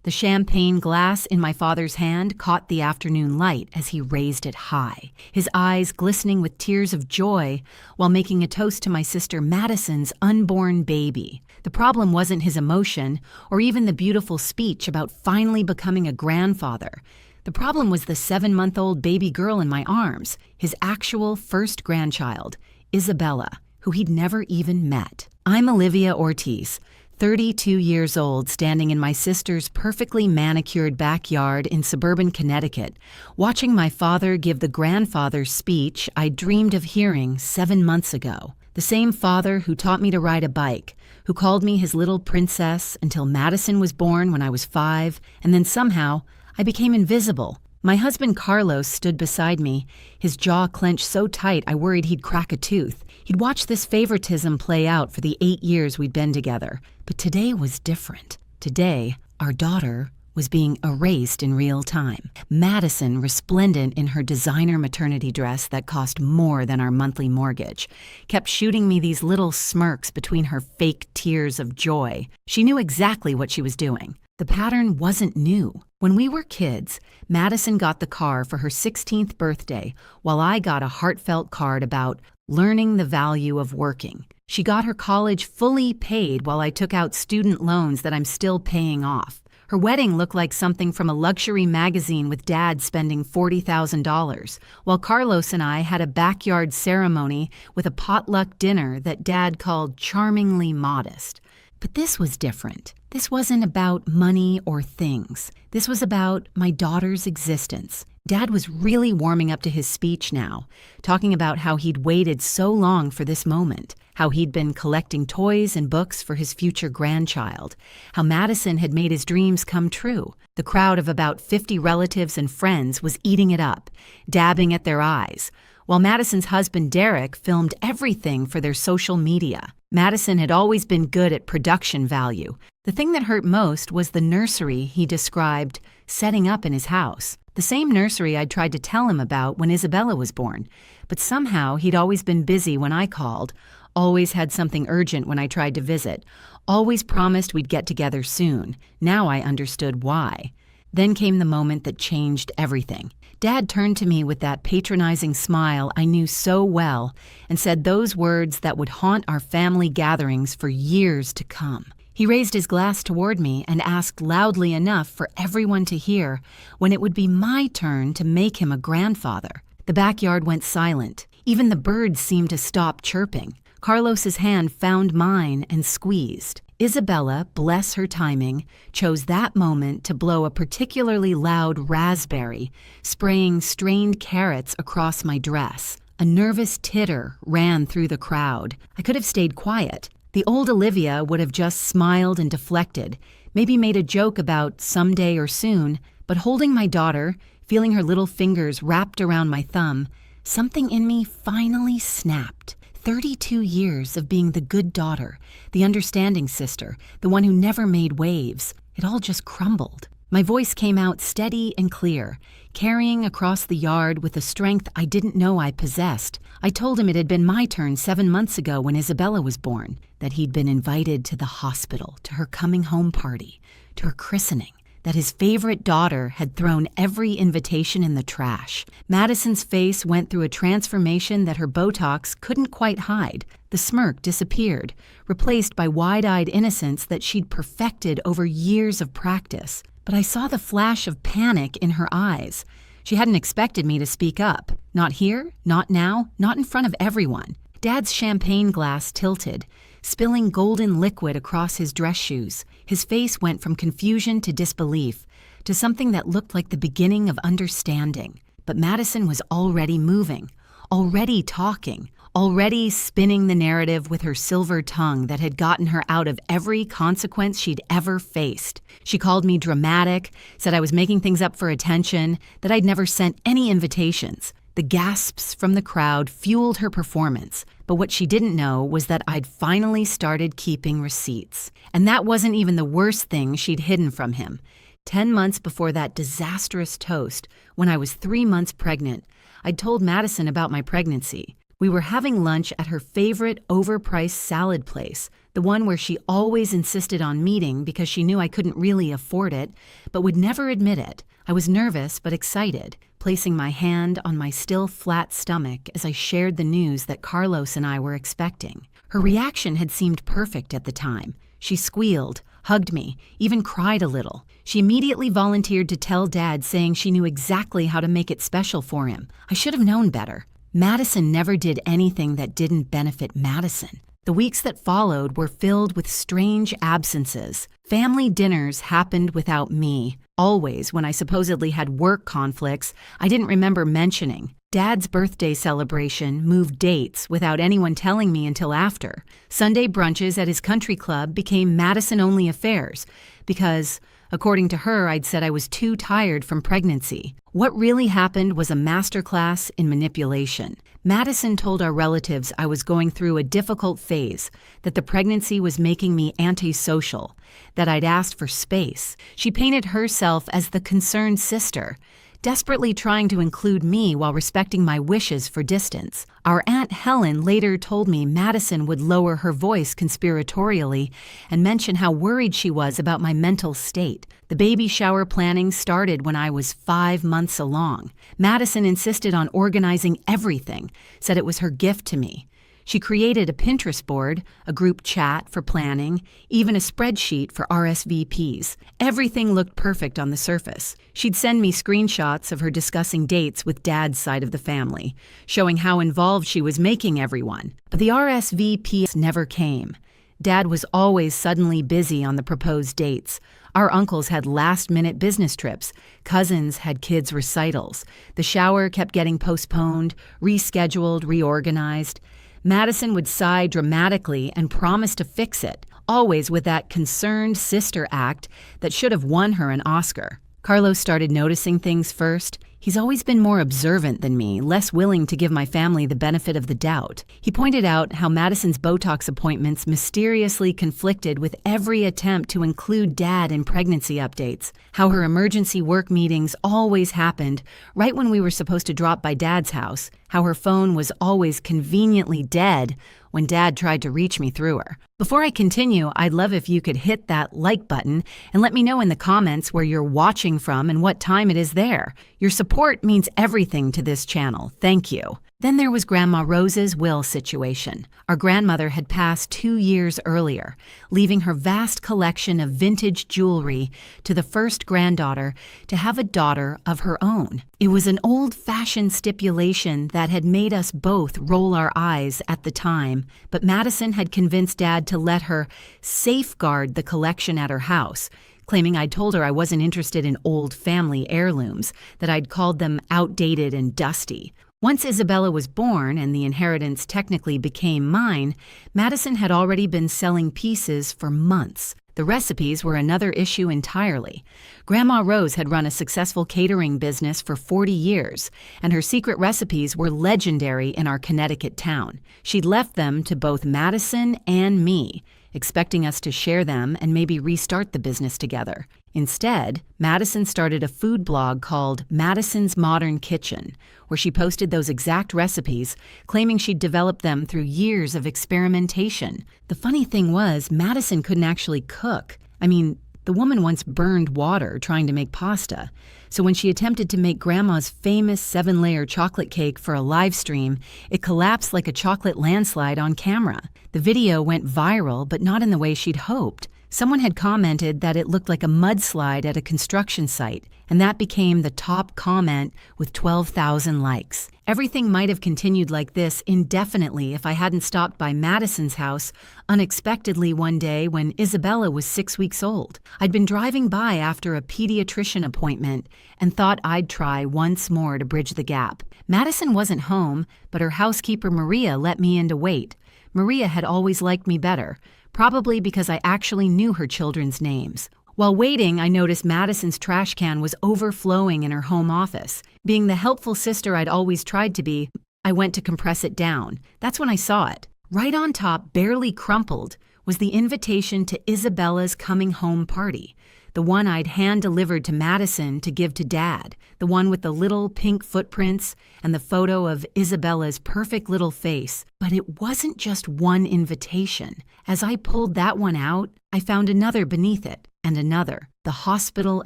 The champagne glass in my father's hand caught the afternoon light as he raised it high, his eyes glistening with tears of joy while making a toast to my sister Madison's unborn baby. The problem wasn't his emotion or even the beautiful speech about finally becoming a grandfather. The problem was the 7-month-old baby girl in my arms, his actual first grandchild, Isabella, who he'd never even met. I'm Olivia Ortiz, 32 years old, standing in my sister's perfectly manicured backyard in suburban Connecticut, watching my father give the grandfather speech I dreamed of hearing 7 months ago. The same father who taught me to ride a bike, who called me his little princess until Madison was born when I was 5, and then somehow I became invisible. My husband Carlos stood beside me, his jaw clenched so tight I worried he'd crack a tooth. He'd watched this favoritism play out for the 8 years we'd been together. But today was different. Today, our daughter was being erased in real time. Madison, resplendent in her designer maternity dress that cost more than our monthly mortgage, kept shooting me these little smirks between her fake tears of joy. She knew exactly what she was doing. The pattern wasn't new. When we were kids, Madison got the car for her 16th birthday, while I got a heartfelt card about learning the value of working. She got her college fully paid while I took out student loans that I'm still paying off. Her wedding looked like something from a luxury magazine with Dad spending $40,000, while Carlos and I had a backyard ceremony with a potluck dinner that Dad called charmingly modest. But this was different. This wasn't about money or things. This was about my daughter's existence. Dad was really warming up to his speech now, talking about how he'd waited so long for this moment, how he'd been collecting toys and books for his future grandchild, how Madison had made his dreams come true. The crowd of about 50 relatives and friends was eating it up, dabbing at their eyes, while Madison's husband Derek filmed everything for their social media. Madison had always been good at production value. The thing that hurt most was the nursery he described setting up in his house. The same nursery I'd tried to tell him about when Isabella was born. But somehow he'd always been busy when I called, always had something urgent when I tried to visit, always promised we'd get together soon. Now I understood why. Then came the moment that changed everything. Dad turned to me with that patronizing smile I knew so well and said those words that would haunt our family gatherings for years to come. He raised his glass toward me and asked loudly enough for everyone to hear when it would be my turn to make him a grandfather. The backyard went silent. Even the birds seemed to stop chirping. Carlos's hand found mine and squeezed. Isabella, bless her timing, chose that moment to blow a particularly loud raspberry, spraying strained carrots across my dress. A nervous titter ran through the crowd. I could have stayed quiet. The old Olivia would have just smiled and deflected, maybe made a joke about someday or soon, but holding my daughter, feeling her little fingers wrapped around my thumb, something in me finally snapped. 32 years of being the good daughter, the understanding sister, the one who never made waves. It all just crumbled. My voice came out steady and clear, carrying across the yard with a strength I didn't know I possessed. I told him it had been my turn 7 months ago when Isabella was born, that he'd been invited to the hospital, to her coming home party, to her christening, that his favorite daughter had thrown every invitation in the trash. Madison's face went through a transformation that her Botox couldn't quite hide. The smirk disappeared, replaced by wide-eyed innocence that she'd perfected over years of practice. But I saw the flash of panic in her eyes. She hadn't expected me to speak up. Not here, not now, not in front of everyone. Dad's champagne glass tilted, spilling golden liquid across his dress shoes. His face went from confusion to disbelief, to something that looked like the beginning of understanding. But Madison was already moving, already talking, already spinning the narrative with her silver tongue that had gotten her out of every consequence she'd ever faced. She called me dramatic, said I was making things up for attention, that I'd never sent any invitations. The gasps from the crowd fueled her performance, but what she didn't know was that I'd finally started keeping receipts. And that wasn't even the worst thing she'd hidden from him. 10 months before that disastrous toast, when I was 3 months pregnant, I'd told Madison about my pregnancy. We were having lunch at her favorite overpriced salad place, the one where she always insisted on meeting because she knew I couldn't really afford it, but would never admit it. I was nervous but excited, placing my hand on my still flat stomach as I shared the news that Carlos and I were expecting. Her reaction had seemed perfect at the time. She squealed, hugged me, even cried a little. She immediately volunteered to tell Dad, saying she knew exactly how to make it special for him. I should have known better. Madison never did anything that didn't benefit Madison. The weeks that followed were filled with strange absences. Family dinners happened without me. Always, when I supposedly had work conflicts I didn't remember mentioning. Dad's birthday celebration moved dates without anyone telling me until after. Sunday brunches at his country club became Madison-only affairs because, according to her, I'd said I was too tired from pregnancy. What really happened was a masterclass in manipulation. Madison told our relatives I was going through a difficult phase, that the pregnancy was making me antisocial, that I'd asked for space. She painted herself as the concerned sister, desperately trying to include me while respecting my wishes for distance. Our Aunt Helen later told me Madison would lower her voice conspiratorially and mention how worried she was about my mental state. The baby shower planning started when I was 5 months along. Madison insisted on organizing everything, said it was her gift to me. She created a Pinterest board, a group chat for planning, even a spreadsheet for RSVPs. Everything looked perfect on the surface. She'd send me screenshots of her discussing dates with Dad's side of the family, showing how involved she was making everyone. But the RSVPs never came. Dad was always suddenly busy on the proposed dates. Our uncles had last-minute business trips. Cousins had kids' recitals. The shower kept getting postponed, rescheduled, reorganized. Madison would sigh dramatically and promise to fix it, always with that concerned sister act that should have won her an Oscar. Carlos started noticing things first. He's always been more observant than me, less willing to give my family the benefit of the doubt. He pointed out how Madison's Botox appointments mysteriously conflicted with every attempt to include Dad in pregnancy updates, how her emergency work meetings always happened right when we were supposed to drop by Dad's house, how her phone was always conveniently dead when Dad tried to reach me through her. Before I continue, I'd love if you could hit that like button and let me know in the comments where you're watching from and what time it is there. Your support means everything to this channel. Thank you. Then there was Grandma Rose's will situation. Our grandmother had passed 2 years earlier, leaving her vast collection of vintage jewelry to the first granddaughter to have a daughter of her own. It was an old-fashioned stipulation that had made us both roll our eyes at the time, but Madison had convinced Dad to let her safeguard the collection at her house, claiming I'd told her I wasn't interested in old family heirlooms, that I'd called them outdated and dusty. Once Isabella was born and the inheritance technically became mine, Madison had already been selling pieces for months. The recipes were another issue entirely. Grandma Rose had run a successful catering business for 40 years, and her secret recipes were legendary in our Connecticut town. She'd left them to both Madison and me, expecting us to share them and maybe restart the business together. Instead, Madison started a food blog called Madison's Modern Kitchen, where she posted those exact recipes, claiming she'd developed them through years of experimentation. The funny thing was, Madison couldn't actually cook. I mean, the woman once burned water trying to make pasta. So when she attempted to make Grandma's famous 7-layer chocolate cake for a live stream, it collapsed like a chocolate landslide on camera. The video went viral, but not in the way she'd hoped. Someone had commented that it looked like a mudslide at a construction site, and that became the top comment with 12,000 likes. Everything might have continued like this indefinitely if I hadn't stopped by Madison's house unexpectedly one day when Isabella was 6 weeks old. I'd been driving by after a pediatrician appointment and thought I'd try once more to bridge the gap. Madison wasn't home, but her housekeeper Maria let me in to wait. Maria had always liked me better, probably because I actually knew her children's names. While waiting, I noticed Madison's trash can was overflowing in her home office. Being the helpful sister I'd always tried to be, I went to compress it down. That's when I saw it. Right on top, barely crumpled, was the invitation to Isabella's coming home party. the one I'd hand-delivered to Madison to give to Dad, the one with the little pink footprints and the photo of Isabella's perfect little face. But it wasn't just one invitation. As I pulled that one out, I found another beneath it, and another, the hospital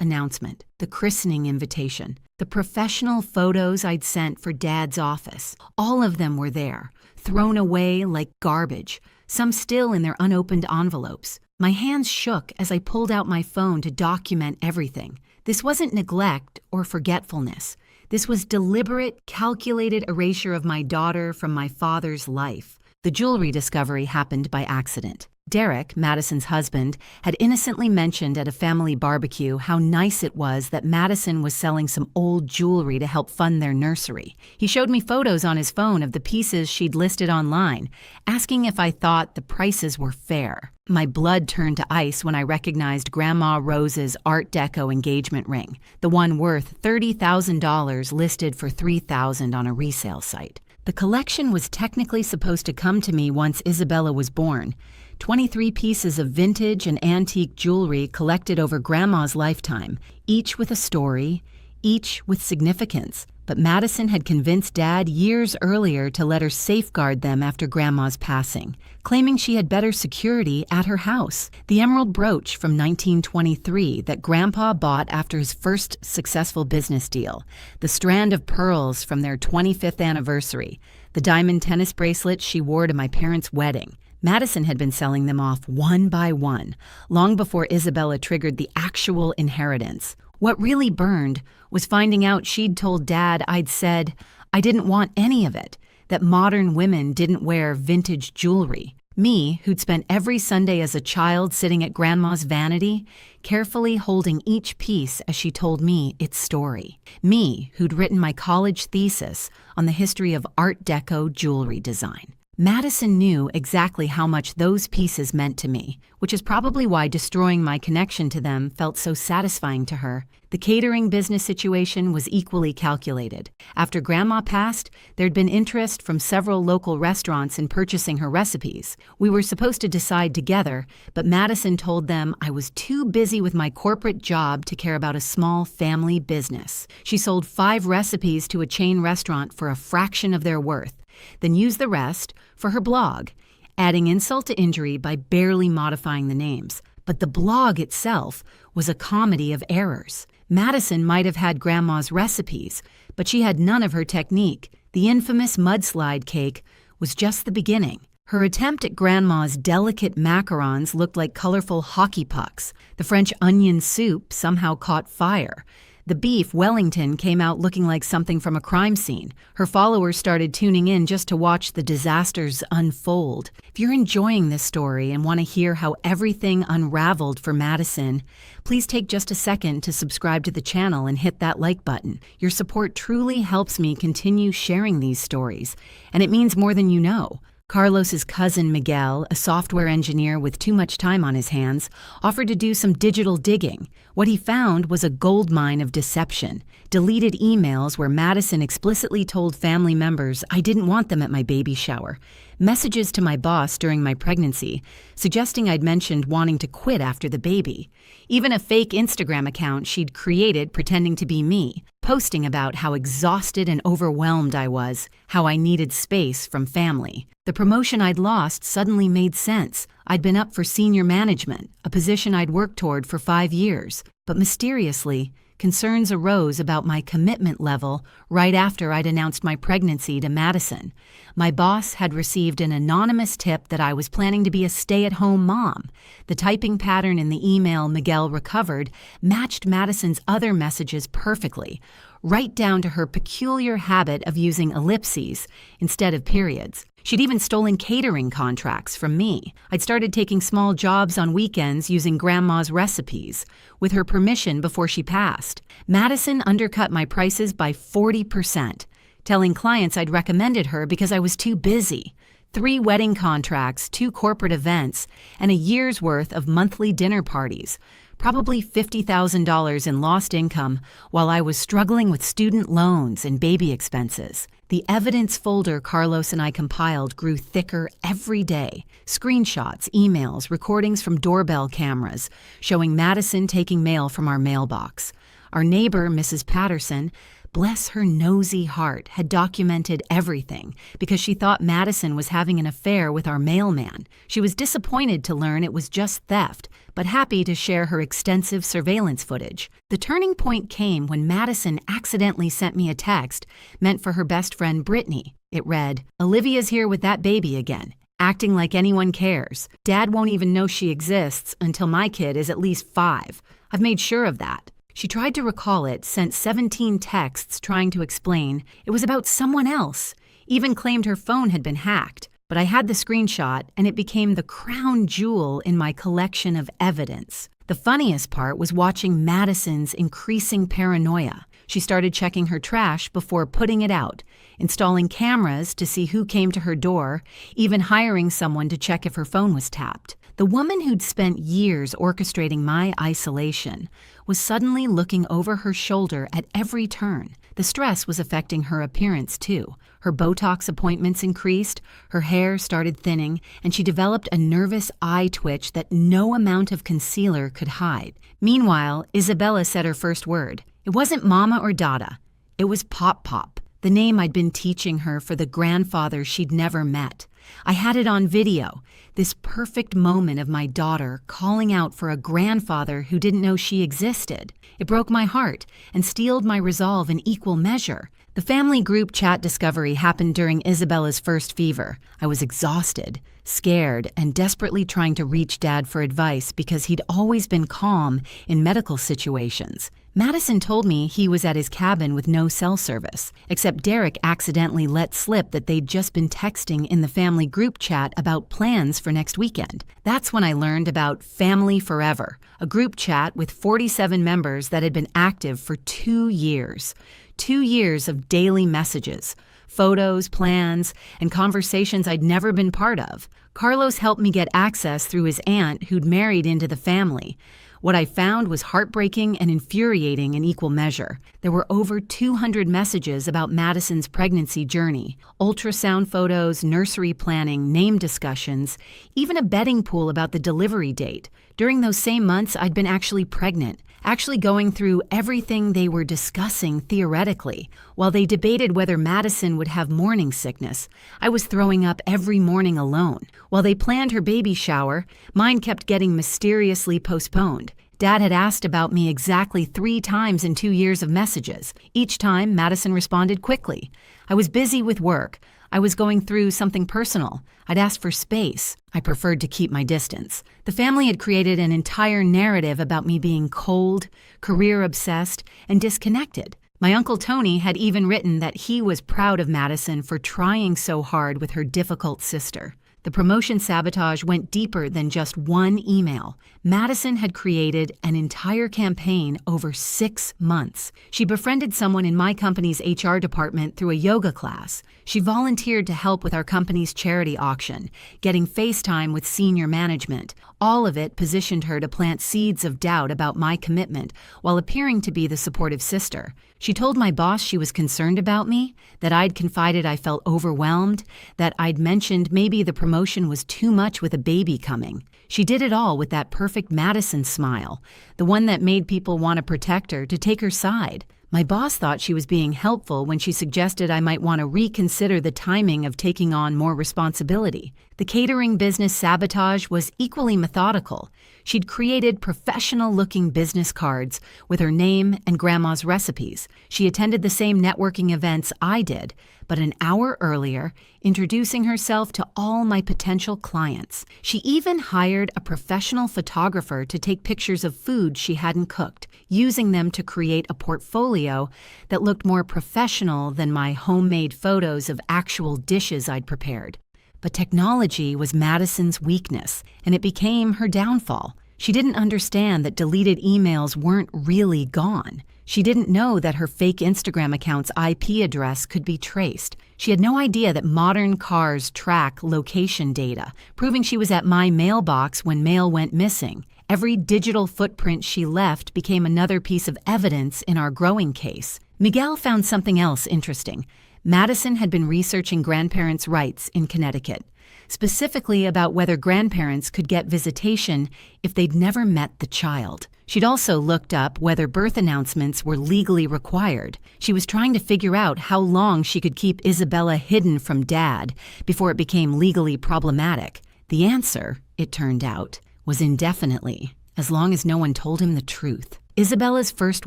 announcement, the christening invitation, the professional photos I'd sent for Dad's office. All of them were there, thrown away like garbage, some still in their unopened envelopes. My hands shook as I pulled out my phone to document everything. This wasn't neglect or forgetfulness. This was deliberate, calculated erasure of my daughter from my father's life. The jewelry discovery happened by accident. Derek, Madison's husband, had innocently mentioned at a family barbecue how nice it was that Madison was selling some old jewelry to help fund their nursery. He showed me photos on his phone of the pieces she'd listed online, asking if I thought the prices were fair. My blood turned to ice when I recognized Grandma Rose's Art Deco engagement ring, the one worth $30,000 listed for $3,000 on a resale site. The collection was technically supposed to come to me once Isabella was born. 23 pieces of vintage and antique jewelry collected over Grandma's lifetime, each with a story, each with significance. But Madison had convinced Dad years earlier to let her safeguard them after Grandma's passing, claiming she had better security at her house. The emerald brooch from 1923 that Grandpa bought after his first successful business deal, the strand of pearls from their 25th anniversary, the diamond tennis bracelet she wore to my parents' wedding. Madison had been selling them off one by one, long before Isabella triggered the actual inheritance. What really burned was finding out she'd told Dad I'd said I didn't want any of it, that modern women didn't wear vintage jewelry. Me, who'd spent every Sunday as a child sitting at Grandma's vanity, carefully holding each piece as she told me its story. Me, who'd written my college thesis on the history of Art Deco jewelry design. Madison knew exactly how much those pieces meant to me, which is probably why destroying my connection to them felt so satisfying to her. The catering business situation was equally calculated. After Grandma passed, there'd been interest from several local restaurants in purchasing her recipes. We were supposed to decide together, but Madison told them I was too busy with my corporate job to care about a small family business. She sold 5 recipes to a chain restaurant for a fraction of their worth, then used the rest for her blog, adding insult to injury by barely modifying the names. But the blog itself was a comedy of errors. Madison might have had Grandma's recipes, but she had none of her technique. The infamous mudslide cake was just the beginning. Her attempt at Grandma's delicate macarons looked like colorful hockey pucks. The French onion soup somehow caught fire. The beef Wellington came out looking like something from a crime scene. Her followers started tuning in just to watch the disasters unfold. If you're enjoying this story and want to hear how everything unraveled for Madison, please take just a second to subscribe to the channel and hit that like button. Your support truly helps me continue sharing these stories, and it means more than you know. Carlos's cousin Miguel, a software engineer with too much time on his hands, offered to do some digital digging. What he found was a goldmine of deception. Deleted emails where Madison explicitly told family members I didn't want them at my baby shower. Messages to my boss during my pregnancy, suggesting I'd mentioned wanting to quit after the baby. Even a fake Instagram account she'd created pretending to be me, posting about how exhausted and overwhelmed I was, how I needed space from family. The promotion I'd lost suddenly made sense. I'd been up for senior management, a position I'd worked toward for 5 years. But mysteriously, concerns arose about my commitment level right after I'd announced my pregnancy to Madison. My boss had received an anonymous tip that I was planning to be a stay-at-home mom. The typing pattern in the email Miguel recovered matched Madison's other messages perfectly, right down to her peculiar habit of using ellipses instead of periods. She'd even stolen catering contracts from me. I'd started taking small jobs on weekends using Grandma's recipes, with her permission before she passed. Madison undercut my prices by 40%, telling clients I'd recommended her because I was too busy. 3 wedding contracts, 2 corporate events, and a year's worth of monthly dinner parties. probably $50,000 in lost income while I was struggling with student loans and baby expenses. The evidence folder Carlos and I compiled grew thicker every day. Screenshots, emails, recordings from doorbell cameras showing Madison taking mail from our mailbox. Our neighbor, Mrs. Patterson, bless her nosy heart, had documented everything because she thought Madison was having an affair with our mailman. She was disappointed to learn it was just theft, but happy to share her extensive surveillance footage. The turning point came when Madison accidentally sent me a text meant for her best friend Brittany. It read, "Olivia's here with that baby again, acting like anyone cares. Dad won't even know she exists until my kid is at least 5. I've made sure of that." She tried to recall it, sent 17 texts trying to explain it was about someone else, even claimed her phone had been hacked. But I had the screenshot, and it became the crown jewel in my collection of evidence. The funniest part was watching Madison's increasing paranoia. She started checking her trash before putting it out, installing cameras to see who came to her door, even hiring someone to check if her phone was tapped. The woman who'd spent years orchestrating my isolation was suddenly looking over her shoulder at every turn. The stress was affecting her appearance, too. Her Botox appointments increased, her hair started thinning, and she developed a nervous eye twitch that no amount of concealer could hide. Meanwhile, Isabella said her first word. It wasn't Mama or Dada. It was Pop Pop, the name I'd been teaching her for the grandfather she'd never met. I had it on video, this perfect moment of my daughter calling out for a grandfather who didn't know she existed. It broke my heart and steeled my resolve in equal measure. The family group chat discovery happened during Isabella's first fever. I was exhausted, scared, and desperately trying to reach Dad for advice because he'd always been calm in medical situations. Madison told me he was at his cabin with no cell service, except Derek accidentally let slip that they'd just been texting in the family group chat about plans for next weekend. That's when I learned about Family Forever, a group chat with 47 members that had been active for 2 years. 2 years of daily messages, photos, plans, and conversations I'd never been part of. Carlos helped me get access through his aunt who'd married into the family. What I found was heartbreaking and infuriating in equal measure. There were over 200 messages about Madison's pregnancy journey, ultrasound photos, nursery planning, name discussions, even a betting pool about the delivery date. During those same months, I'd been actually pregnant, actually going through everything they were discussing theoretically. While they debated whether Madison would have morning sickness, I was throwing up every morning alone. While they planned her baby shower, mine kept getting mysteriously postponed. Dad had asked about me exactly 3 times in 2 years of messages. Each time, Madison responded quickly. I was busy with work. I was going through something personal. I'd asked for space. I preferred to keep my distance. The family had created an entire narrative about me being cold, career-obsessed, and disconnected. My Uncle Tony had even written that he was proud of Madison for trying so hard with her difficult sister. The promotion sabotage went deeper than just one email. Madison had created an entire campaign over 6 months. She befriended someone in my company's HR department through a yoga class. She volunteered to help with our company's charity auction, getting FaceTime with senior management. All of it positioned her to plant seeds of doubt about my commitment while appearing to be the supportive sister. She told my boss she was concerned about me, that I'd confided I felt overwhelmed, that I'd mentioned maybe the promotion was too much with a baby coming. She did it all with that perfect Madison smile, the one that made people want to protect her, to take her side. My boss thought she was being helpful when she suggested I might want to reconsider the timing of taking on more responsibility. The catering business sabotage was equally methodical. She'd created professional-looking business cards with her name and Grandma's recipes. She attended the same networking events I did, but an hour earlier, introducing herself to all my potential clients. She even hired a professional photographer to take pictures of food she hadn't cooked, using them to create a portfolio that looked more professional than my homemade photos of actual dishes I'd prepared. But technology was Madison's weakness, and it became her downfall. She didn't understand that deleted emails weren't really gone. She didn't know that her fake Instagram account's IP address could be traced. She had no idea that modern cars track location data, proving she was at my mailbox when mail went missing. Every digital footprint she left became another piece of evidence in our growing case. Miguel found something else interesting. Madison had been researching grandparents' rights in Connecticut, specifically about whether grandparents could get visitation if they'd never met the child. She'd also looked up whether birth announcements were legally required. She was trying to figure out how long she could keep Isabella hidden from Dad before it became legally problematic. The answer, it turned out, was indefinitely, as long as no one told him the truth. Isabella's first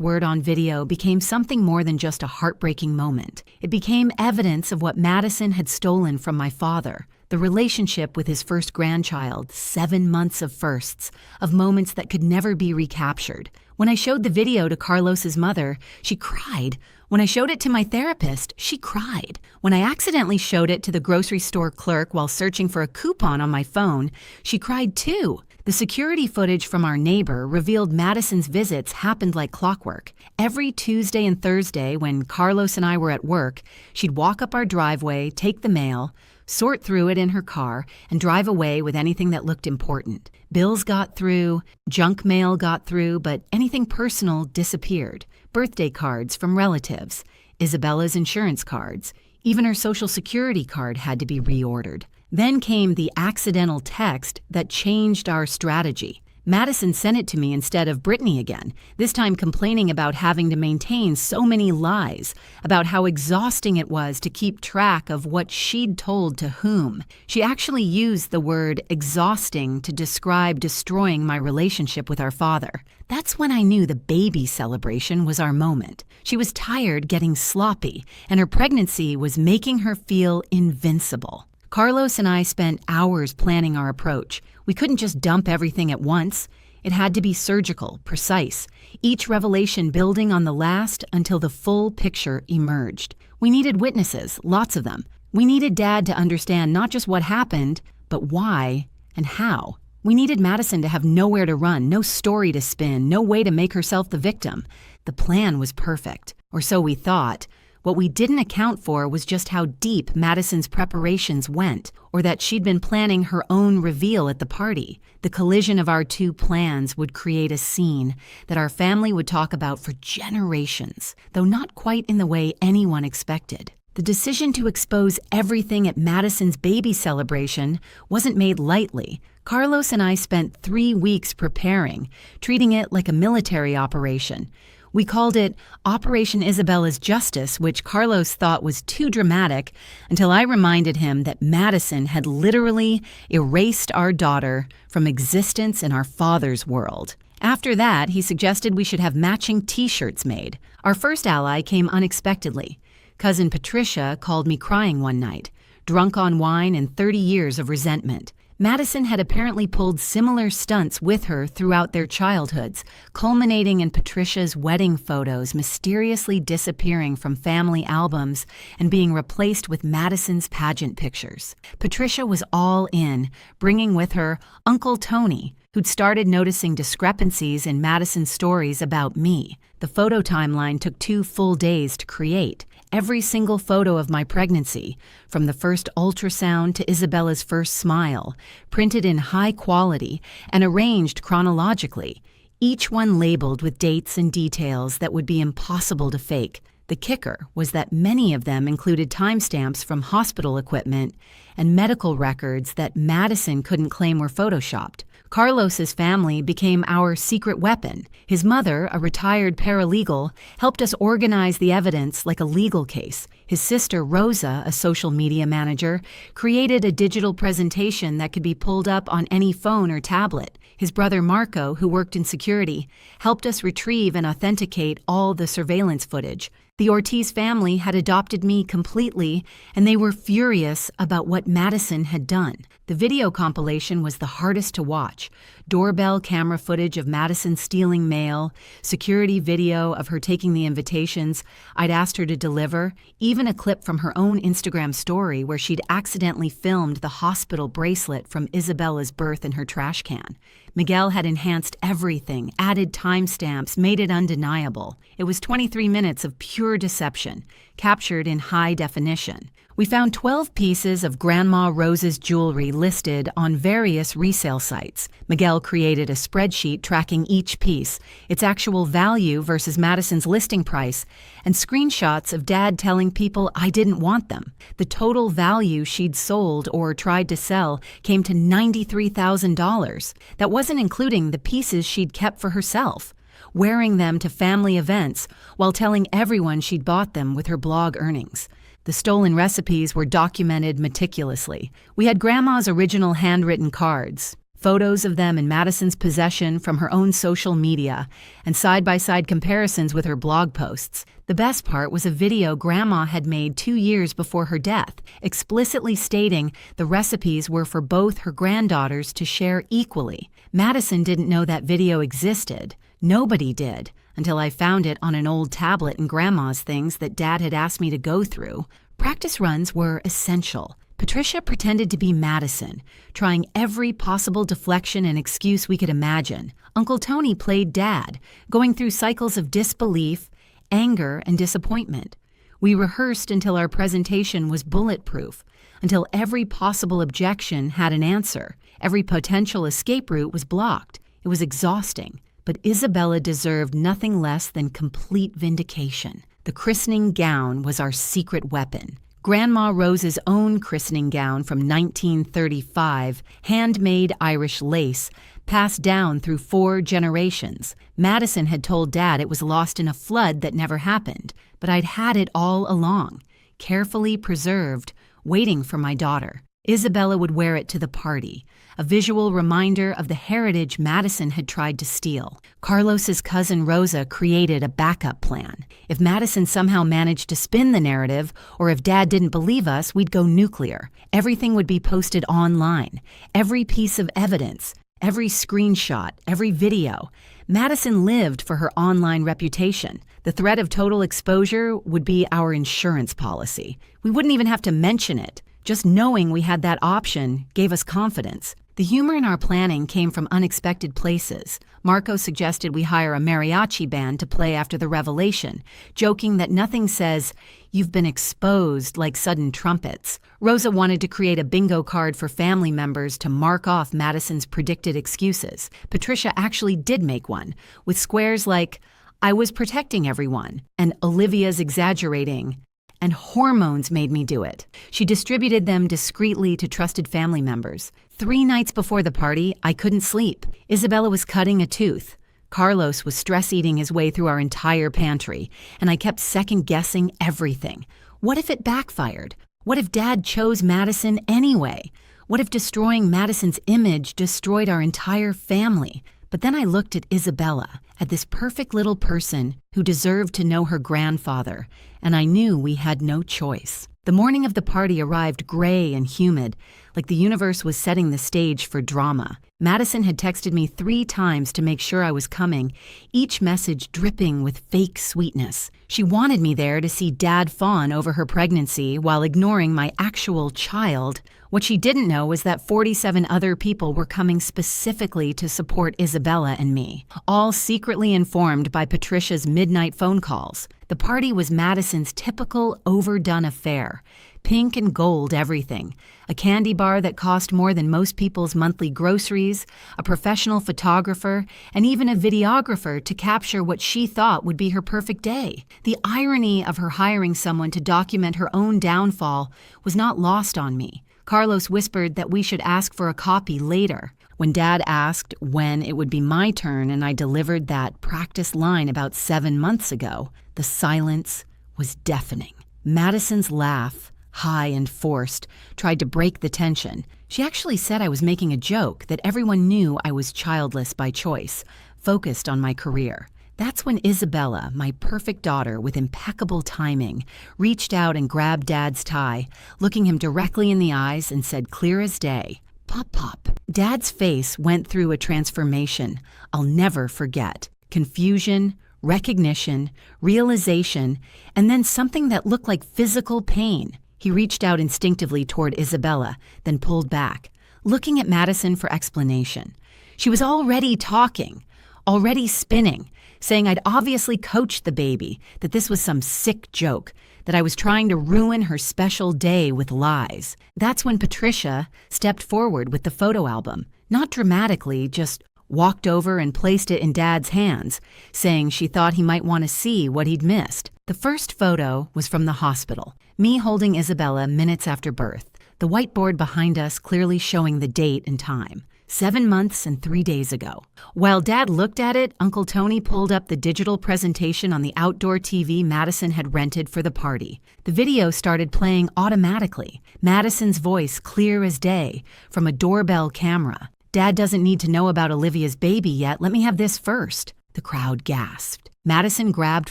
word on video became something more than just a heartbreaking moment. It became evidence of what Madison had stolen from my father. The relationship with his first grandchild, 7 months of firsts, of moments that could never be recaptured. When I showed the video to Carlos's mother, she cried. When I showed it to my therapist, she cried. When I accidentally showed it to the grocery store clerk while searching for a coupon on my phone, she cried too. The security footage from our neighbor revealed Madison's visits happened like clockwork. Every Tuesday and Thursday when Carlos and I were at work, she'd walk up our driveway, take the mail, sort through it in her car, and drive away with anything that looked important. Bills got through, junk mail got through, but anything personal disappeared. Birthday cards from relatives, Isabella's insurance cards, even her Social Security card had to be reordered. Then came the accidental text that changed our strategy. Madison sent it to me instead of Brittany again, this time complaining about having to maintain so many lies, about how exhausting it was to keep track of what she'd told to whom. She actually used the word exhausting to describe destroying my relationship with our father. That's when I knew the baby celebration was our moment. She was tired getting sloppy, and her pregnancy was making her feel invincible. Carlos and I spent hours planning our approach. We couldn't just dump everything at once. It had to be surgical, precise, each revelation building on the last until the full picture emerged. We needed witnesses, lots of them. We needed Dad to understand not just what happened, but why and how. We needed Madison to have nowhere to run, no story to spin, no way to make herself the victim. The plan was perfect, or so we thought. What we didn't account for was just how deep Madison's preparations went, or that she'd been planning her own reveal at the party. The collision of our two plans would create a scene that our family would talk about for generations, though not quite in the way anyone expected. The decision to expose everything at Madison's baby celebration wasn't made lightly. Carlos and I spent 3 weeks preparing, treating it like a military operation. We called it Operation Isabella's Justice, which Carlos thought was too dramatic, until I reminded him that Madison had literally erased our daughter from existence in our father's world. After that, he suggested we should have matching T-shirts made. Our first ally came unexpectedly. Cousin Patricia called me crying one night, drunk on wine and 30 years of resentment. Madison had apparently pulled similar stunts with her throughout their childhoods, culminating in Patricia's wedding photos mysteriously disappearing from family albums and being replaced with Madison's pageant pictures. Patricia was all in, bringing with her Uncle Tony, who'd started noticing discrepancies in Madison's stories about me. The photo timeline took 2 full days to create. Every single photo of my pregnancy, from the first ultrasound to Isabella's first smile, printed in high quality and arranged chronologically, each one labeled with dates and details that would be impossible to fake. The kicker was that many of them included timestamps from hospital equipment and medical records that Madison couldn't claim were photoshopped. Carlos's family became our secret weapon. His mother, a retired paralegal, helped us organize the evidence like a legal case. His sister, Rosa, a social media manager, created a digital presentation that could be pulled up on any phone or tablet. His brother, Marco, who worked in security, helped us retrieve and authenticate all the surveillance footage. The Ortiz family had adopted me completely, and they were furious about what Madison had done. The video compilation was the hardest to watch. Doorbell camera footage of Madison stealing mail, security video of her taking the invitations I'd asked her to deliver, even a clip from her own Instagram story where she'd accidentally filmed the hospital bracelet from Isabella's birth in her trash can. Miguel had enhanced everything, added timestamps, made it undeniable. It was 23 minutes of pure pure deception, captured in high definition. We found 12 pieces of Grandma Rose's jewelry listed on various resale sites. Miguel created a spreadsheet tracking each piece, its actual value versus Madison's listing price, and screenshots of Dad telling people I didn't want them. The total value she'd sold or tried to sell came to $93,000. That wasn't including the pieces she'd kept for herself, wearing them to family events while telling everyone she'd bought them with her blog earnings. The stolen recipes were documented meticulously. We had Grandma's original handwritten cards, photos of them in Madison's possession from her own social media, and side-by-side comparisons with her blog posts. The best part was a video Grandma had made 2 years before her death, explicitly stating the recipes were for both her granddaughters to share equally. Madison didn't know that video existed. Nobody did, until I found it on an old tablet in Grandma's things that Dad had asked me to go through. Practice runs were essential. Patricia pretended to be Madison, trying every possible deflection and excuse we could imagine. Uncle Tony played Dad, going through cycles of disbelief, anger, and disappointment. We rehearsed until our presentation was bulletproof, until every possible objection had an answer. Every potential escape route was blocked. It was exhausting. But Isabella deserved nothing less than complete vindication. The christening gown was our secret weapon. Grandma Rose's own christening gown from 1935, handmade Irish lace, passed down through 4 generations. Madison had told Dad it was lost in a flood that never happened, but I'd had it all along, carefully preserved, waiting for my daughter. Isabella would wear it to the party, a visual reminder of the heritage Madison had tried to steal. Carlos's cousin Rosa created a backup plan. If Madison somehow managed to spin the narrative, or if Dad didn't believe us, we'd go nuclear. Everything would be posted online. Every piece of evidence, every screenshot, every video. Madison lived for her online reputation. The threat of total exposure would be our insurance policy. We wouldn't even have to mention it. Just knowing we had that option gave us confidence. The humor in our planning came from unexpected places. Marco suggested we hire a mariachi band to play after the revelation, joking that nothing says, "You've been exposed," like sudden trumpets. Rosa wanted to create a bingo card for family members to mark off Madison's predicted excuses. Patricia actually did make one, with squares like, "I was protecting everyone," and "Olivia's exaggerating," and "hormones made me do it." She distributed them discreetly to trusted family members. 3 nights before the party, I couldn't sleep. Isabella was cutting a tooth. Carlos was stress-eating his way through our entire pantry, and I kept second-guessing everything. What if it backfired? What if Dad chose Madison anyway? What if destroying Madison's image destroyed our entire family? But then I looked at Isabella, at this perfect little person who deserved to know her grandfather, and I knew we had no choice. The morning of the party arrived gray and humid, like the universe was setting the stage for drama. Madison had texted me 3 times to make sure I was coming, each message dripping with fake sweetness. She wanted me there to see Dad fawn over her pregnancy while ignoring my actual child. What she didn't know was that 47 other people were coming specifically to support Isabella and me, all secretly informed by Patricia's midnight phone calls. The party was Madison's typical overdone affair. Pink and gold everything. A candy bar that cost more than most people's monthly groceries, a professional photographer, and even a videographer to capture what she thought would be her perfect day. The irony of her hiring someone to document her own downfall was not lost on me. Carlos whispered that we should ask for a copy later. When Dad asked when it would be my turn and I delivered that practice line about 7 months ago, the silence was deafening. Madison's laugh, high and forced, tried to break the tension. She actually said I was making a joke, that everyone knew I was childless by choice, focused on my career. That's when Isabella, my perfect daughter with impeccable timing, reached out and grabbed Dad's tie, looking him directly in the eyes and said clear as day, "Pop, pop." Dad's face went through a transformation I'll never forget. Confusion, recognition, realization, and then something that looked like physical pain. He reached out instinctively toward Isabella, then pulled back, looking at Madison for explanation. She was already talking, already spinning, saying I'd obviously coached the baby, that this was some sick joke, that I was trying to ruin her special day with lies. That's when Patricia stepped forward with the photo album, not dramatically, just walked over and placed it in Dad's hands, saying she thought he might want to see what he'd missed. The first photo was from the hospital, me holding Isabella minutes after birth, the whiteboard behind us clearly showing the date and time. 7 months and 3 days ago. While Dad looked at it, Uncle Tony pulled up the digital presentation on the outdoor TV Madison had rented for the party. The video started playing automatically, Madison's voice clear as day, from a doorbell camera. Dad doesn't need to know about Olivia's baby yet. Let me have this first. The crowd gasped. Madison grabbed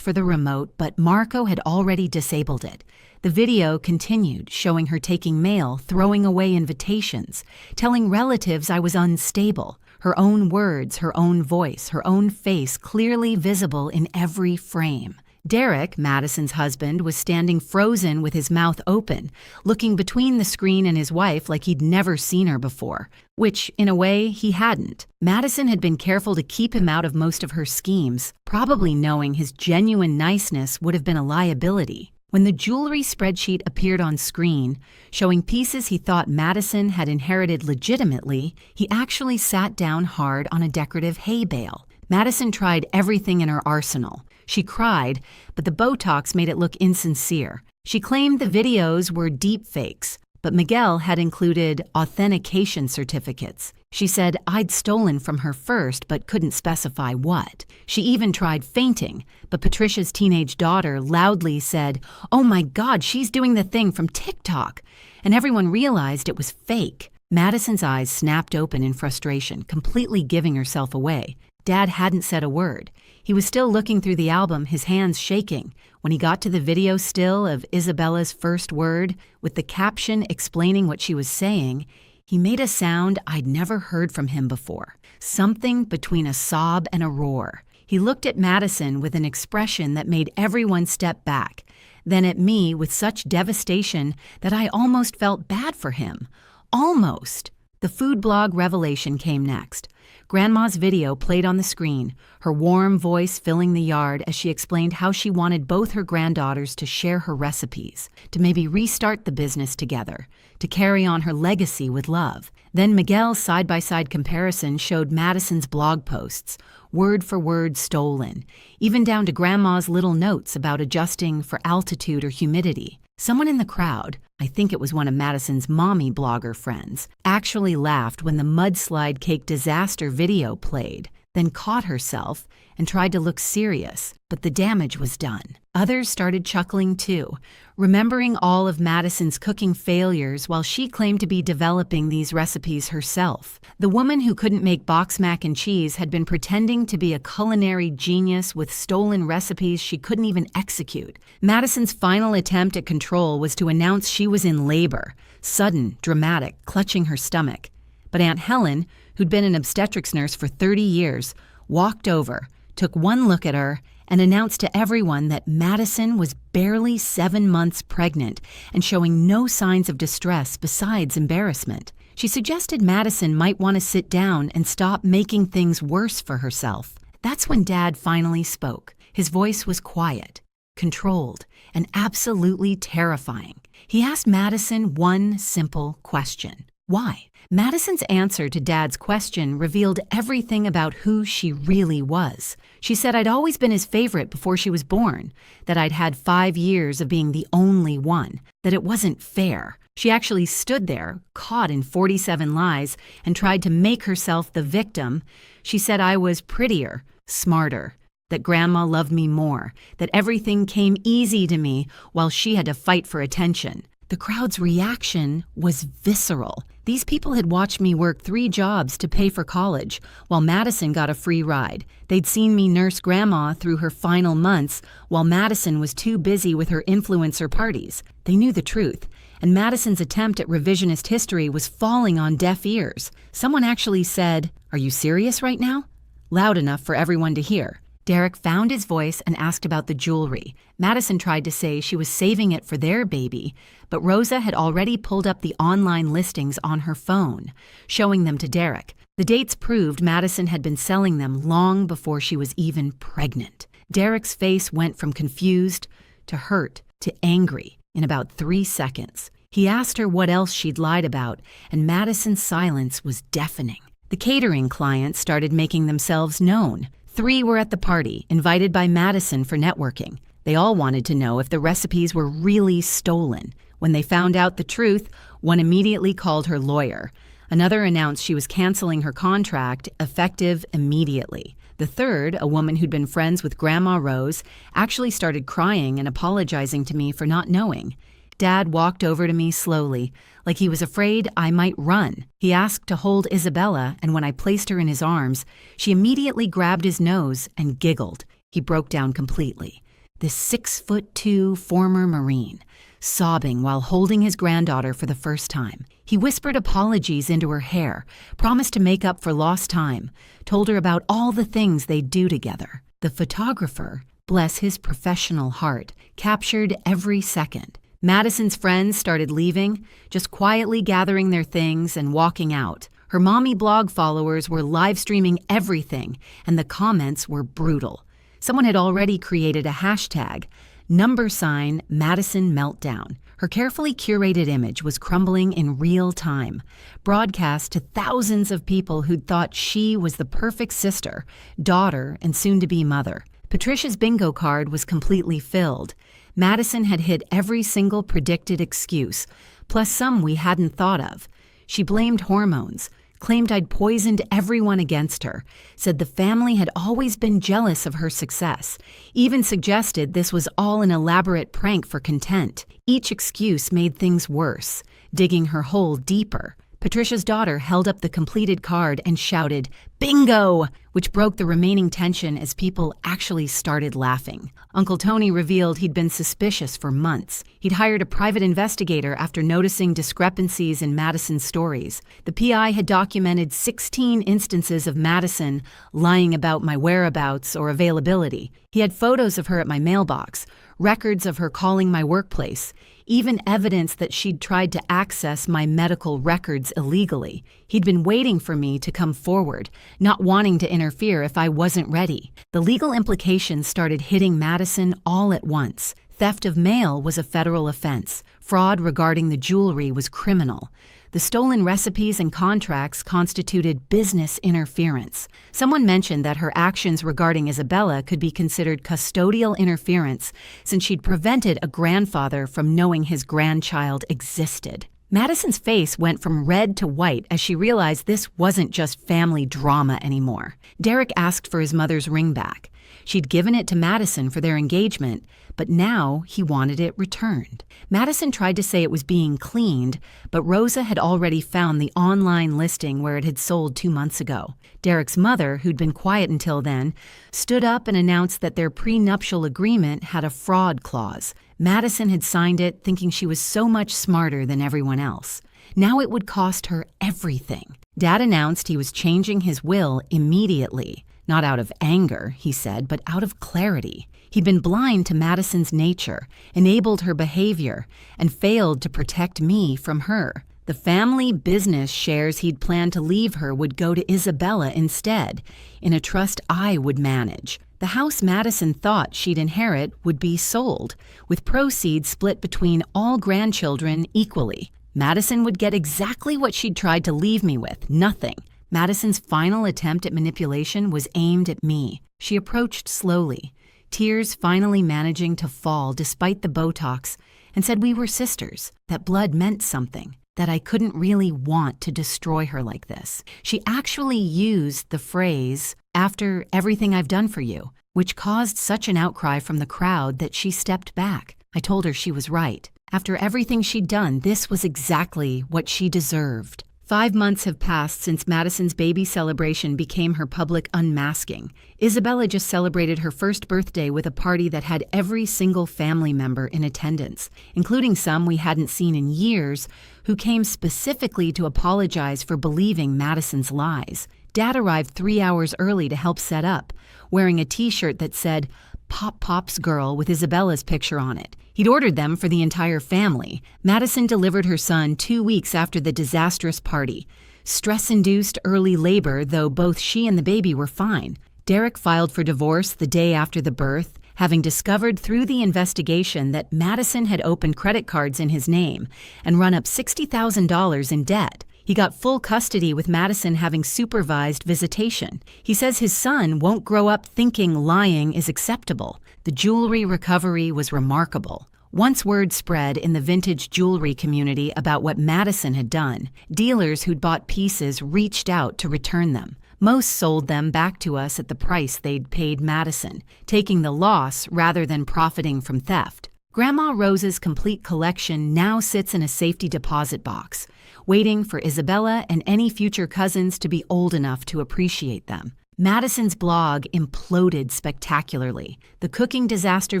for the remote, but Marco had already disabled it. The video continued, showing her taking mail, throwing away invitations, telling relatives I was unstable. Her own words, her own voice, her own face clearly visible in every frame. Derek, Madison's husband, was standing frozen with his mouth open, looking between the screen and his wife like he'd never seen her before, which, in a way, he hadn't. Madison had been careful to keep him out of most of her schemes, probably knowing his genuine niceness would have been a liability. When the jewelry spreadsheet appeared on screen, showing pieces he thought Madison had inherited legitimately, he actually sat down hard on a decorative hay bale. Madison tried everything in her arsenal. She cried, but the Botox made it look insincere. She claimed the videos were deep fakes, but Miguel had included authentication certificates. She said I'd stolen from her first, but couldn't specify what. She even tried fainting, but Patricia's teenage daughter loudly said, "Oh my God, she's doing the thing from TikTok," and everyone realized it was fake. Madison's eyes snapped open in frustration, completely giving herself away. Dad hadn't said a word. He was still looking through the album, his hands shaking. When he got to the video still of Isabella's first word, with the caption explaining what she was saying, he made a sound I'd never heard from him before. Something between a sob and a roar. He looked at Madison with an expression that made everyone step back, then at me with such devastation that I almost felt bad for him. Almost. The food blog revelation came next. Grandma's video played on the screen, her warm voice filling the yard as she explained how she wanted both her granddaughters to share her recipes, to maybe restart the business together, to carry on her legacy with love. Then Miguel's side-by-side comparison showed Madison's blog posts, word for word stolen, even down to Grandma's little notes about adjusting for altitude or humidity. Someone in the crowd, I think it was one of Madison's mommy blogger friends, actually laughed when the mudslide cake disaster video played, then caught herself and tried to look serious, but the damage was done. Others started chuckling too, remembering all of Madison's cooking failures while she claimed to be developing these recipes herself. The woman who couldn't make box mac and cheese had been pretending to be a culinary genius with stolen recipes she couldn't even execute. Madison's final attempt at control was to announce she was in labor, sudden, dramatic, clutching her stomach. But Aunt Helen, who'd been an obstetrics nurse for 30 years, walked over, took one look at her, and announced to everyone that Madison was barely 7 months pregnant and showing no signs of distress besides embarrassment. She suggested Madison might want to sit down and stop making things worse for herself. That's when Dad finally spoke. His voice was quiet, controlled, and absolutely terrifying. He asked Madison one simple question. Why? Madison's answer to Dad's question revealed everything about who she really was. She said I'd always been his favorite before she was born, that I'd had 5 years of being the only one, that it wasn't fair. She actually stood there, caught in 47 lies, and tried to make herself the victim. She said I was prettier, smarter, that Grandma loved me more, that everything came easy to me while she had to fight for attention. The crowd's reaction was visceral. These people had watched me work 3 jobs to pay for college, while Madison got a free ride. They'd seen me nurse Grandma through her final months, while Madison was too busy with her influencer parties. They knew the truth, and Madison's attempt at revisionist history was falling on deaf ears. Someone actually said, "Are you serious right now?" loud enough for everyone to hear. Derek found his voice and asked about the jewelry. Madison tried to say she was saving it for their baby, but Rosa had already pulled up the online listings on her phone, showing them to Derek. The dates proved Madison had been selling them long before she was even pregnant. Derek's face went from confused to hurt to angry in about 3 seconds. He asked her what else she'd lied about, and Madison's silence was deafening. The catering clients started making themselves known. 3 were at the party, invited by Madison for networking. They all wanted to know if the recipes were really stolen. When they found out the truth, one immediately called her lawyer. Another announced she was canceling her contract, effective immediately. The third, a woman who'd been friends with Grandma Rose, actually started crying and apologizing to me for not knowing. Dad walked over to me slowly, like he was afraid I might run. He asked to hold Isabella, and when I placed her in his arms, she immediately grabbed his nose and giggled. He broke down completely. This 6'2" former Marine, sobbing while holding his granddaughter for the first time. He whispered apologies into her hair, promised to make up for lost time, told her about all the things they'd do together. The photographer, bless his professional heart, captured every second. Madison's friends started leaving, just quietly gathering their things and walking out. Her mommy blog followers were live streaming everything, and the comments were brutal. Someone had already created a hashtag, #Madison Meltdown. Her carefully curated image was crumbling in real time, broadcast to thousands of people who'd thought she was the perfect sister, daughter, and soon-to-be mother. Patricia's bingo card was completely filled. Madison had hit every single predicted excuse, plus some we hadn't thought of. She blamed hormones, claimed I'd poisoned everyone against her, said the family had always been jealous of her success, even suggested this was all an elaborate prank for content. Each excuse made things worse, digging her hole deeper. Patricia's daughter held up the completed card and shouted, "Bingo!" which broke the remaining tension as people actually started laughing. Uncle Tony revealed he'd been suspicious for months. He'd hired a private investigator after noticing discrepancies in Madison's stories. The PI had documented 16 instances of Madison lying about my whereabouts or availability. He had photos of her at my mailbox, records of her calling my workplace, even evidence that she'd tried to access my medical records illegally. He'd been waiting for me to come forward, not wanting to interfere if I wasn't ready. The legal implications started hitting Madison all at once. Theft of mail was a federal offense. Fraud regarding the jewelry was criminal. The stolen recipes and contracts constituted business interference. Someone mentioned that her actions regarding Isabella could be considered custodial interference since she'd prevented a grandfather from knowing his grandchild existed. Madison's face went from red to white as she realized this wasn't just family drama anymore. Derek asked for his mother's ring back. She'd given it to Madison for their engagement, but now he wanted it returned. Madison tried to say it was being cleaned, but Rosa had already found the online listing where it had sold 2 months ago. Derek's mother, who'd been quiet until then, stood up and announced that their prenuptial agreement had a fraud clause. Madison had signed it thinking she was so much smarter than everyone else. Now it would cost her everything. Dad announced he was changing his will immediately. Not out of anger, he said, but out of clarity. He'd been blind to Madison's nature, enabled her behavior, and failed to protect me from her. The family business shares he'd planned to leave her would go to Isabella instead, in a trust I would manage. The house Madison thought she'd inherit would be sold, with proceeds split between all grandchildren equally. Madison would get exactly what she'd tried to leave me with, nothing. Madison's final attempt at manipulation was aimed at me. She approached slowly, tears finally managing to fall despite the Botox, and said we were sisters, that blood meant something, that I couldn't really want to destroy her like this. She actually used the phrase, "after everything I've done for you," which caused such an outcry from the crowd that she stepped back. I told her she was right. After everything she'd done, this was exactly what she deserved. 5 months have passed since Madison's baby celebration became her public unmasking. Isabella just celebrated her first birthday with a party that had every single family member in attendance, including some we hadn't seen in years, who came specifically to apologize for believing Madison's lies. Dad arrived 3 hours early to help set up, wearing a t-shirt that said, "Pop Pop's Girl" with Isabella's picture on it. He'd ordered them for the entire family. Madison delivered her son 2 weeks after the disastrous party. Stress-induced early labor, though both she and the baby were fine. Derek filed for divorce the day after the birth, having discovered through the investigation that Madison had opened credit cards in his name and run up $60,000 in debt. He got full custody with Madison having supervised visitation. He says his son won't grow up thinking lying is acceptable. The jewelry recovery was remarkable. Once word spread in the vintage jewelry community about what Madison had done, dealers who'd bought pieces reached out to return them. Most sold them back to us at the price they'd paid Madison, taking the loss rather than profiting from theft. Grandma Rose's complete collection now sits in a safety deposit box, waiting for Isabella and any future cousins to be old enough to appreciate them. Madison's blog imploded spectacularly. The cooking disaster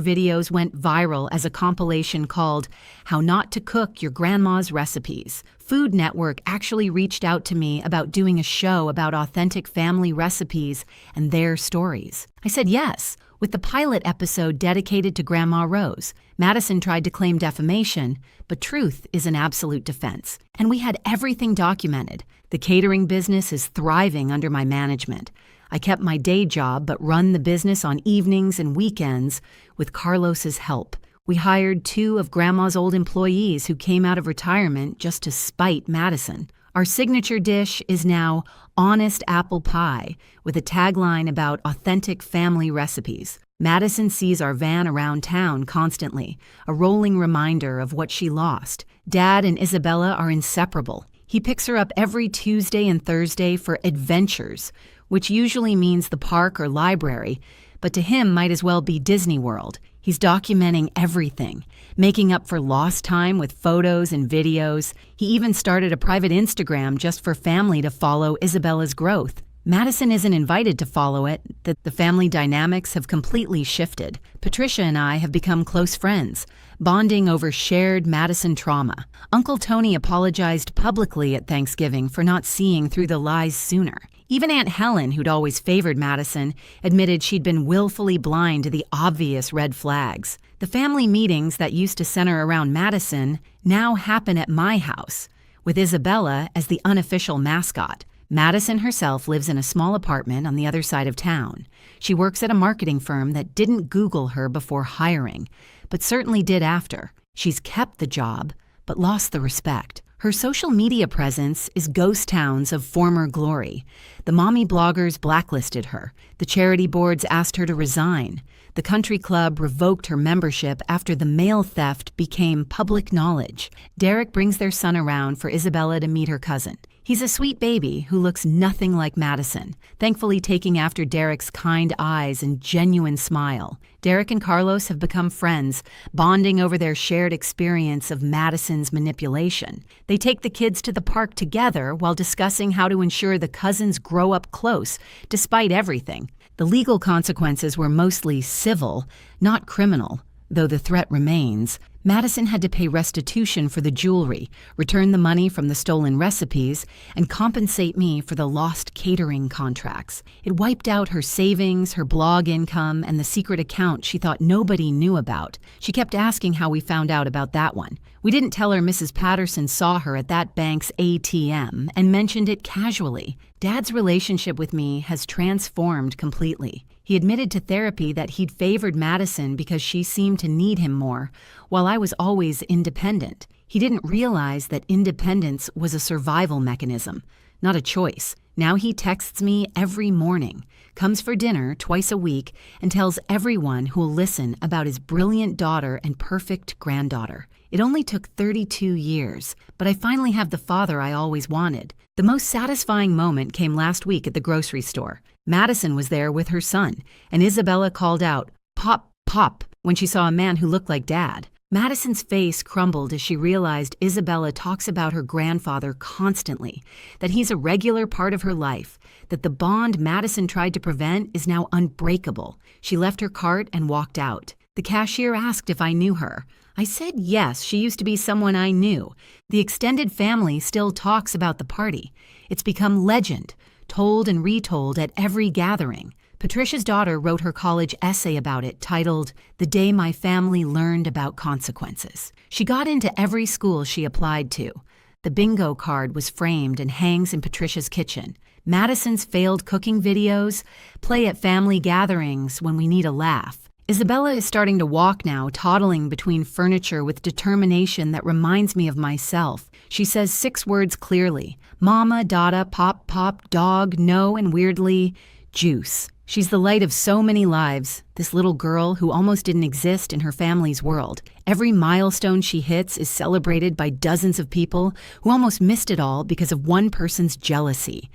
videos went viral as a compilation called How Not to Cook Your Grandma's Recipes. Food Network actually reached out to me about doing a show about authentic family recipes and their stories. I said yes, with the pilot episode dedicated to Grandma Rose. Madison tried to claim defamation, but truth is an absolute defense. And we had everything documented. The catering business is thriving under my management. I kept my day job but run the business on evenings and weekends with Carlos's help. We hired 2 of Grandma's old employees who came out of retirement just to spite Madison. Our signature dish is now Honest Apple Pie, with a tagline about authentic family recipes. Madison sees our van around town constantly, a rolling reminder of what she lost. Dad and Isabella are inseparable. He picks her up every Tuesday and Thursday for adventures, which usually means the park or library, but to him might as well be Disney World. He's documenting everything, making up for lost time with photos and videos. He even started a private Instagram just for family to follow Isabella's growth. Madison isn't invited to follow it. The family dynamics have completely shifted. Patricia and I have become close friends, bonding over shared Madison trauma. Uncle Tony apologized publicly at Thanksgiving for not seeing through the lies sooner. Even Aunt Helen, who'd always favored Madison, admitted she'd been willfully blind to the obvious red flags. The family meetings that used to center around Madison now happen at my house, with Isabella as the unofficial mascot. Madison herself lives in a small apartment on the other side of town. She works at a marketing firm that didn't Google her before hiring, but certainly did after. She's kept the job, but lost the respect. Her social media presence is ghost towns of former glory. The mommy bloggers blacklisted her. The charity boards asked her to resign. The country club revoked her membership after the mail theft became public knowledge. Derek brings their son around for Isabella to meet her cousin. He's a sweet baby who looks nothing like Madison, thankfully taking after Derek's kind eyes and genuine smile. Derek and Carlos have become friends, bonding over their shared experience of Madison's manipulation. They take the kids to the park together while discussing how to ensure the cousins grow up close, despite everything. The legal consequences were mostly civil, not criminal, though the threat remains. Madison had to pay restitution for the jewelry, return the money from the stolen recipes, and compensate me for the lost catering contracts. It wiped out her savings, her blog income, and the secret account she thought nobody knew about. She kept asking how we found out about that one. We didn't tell her Mrs. Patterson saw her at that bank's ATM and mentioned it casually. Dad's relationship with me has transformed completely. He admitted to therapy that he'd favored Madison because she seemed to need him more, while I was always independent. He didn't realize that independence was a survival mechanism, not a choice. Now he texts me every morning, comes for dinner twice a week, and tells everyone who'll listen about his brilliant daughter and perfect granddaughter. It only took 32 years, but I finally have the father I always wanted. The most satisfying moment came last week at the grocery store. Madison was there with her son, and Isabella called out, "Pop, Pop," when she saw a man who looked like Dad. Madison's face crumbled as she realized Isabella talks about her grandfather constantly, that he's a regular part of her life, that the bond Madison tried to prevent is now unbreakable. She left her cart and walked out. The cashier asked if I knew her. I said yes, she used to be someone I knew. The extended family still talks about the party. It's become legend, told and retold at every gathering. Patricia's daughter wrote her college essay about it, titled, "The Day My Family Learned About Consequences." She got into every school she applied to. The bingo card was framed and hangs in Patricia's kitchen. Madison's failed cooking videos play at family gatherings when we need a laugh. Isabella is starting to walk now, toddling between furniture with determination that reminds me of myself. She says 6 words clearly: Mama, Dada, Pop, Pop, Dog, No, and weirdly, Juice. She's the light of so many lives, this little girl who almost didn't exist in her family's world. Every milestone she hits is celebrated by dozens of people who almost missed it all because of one person's jealousy.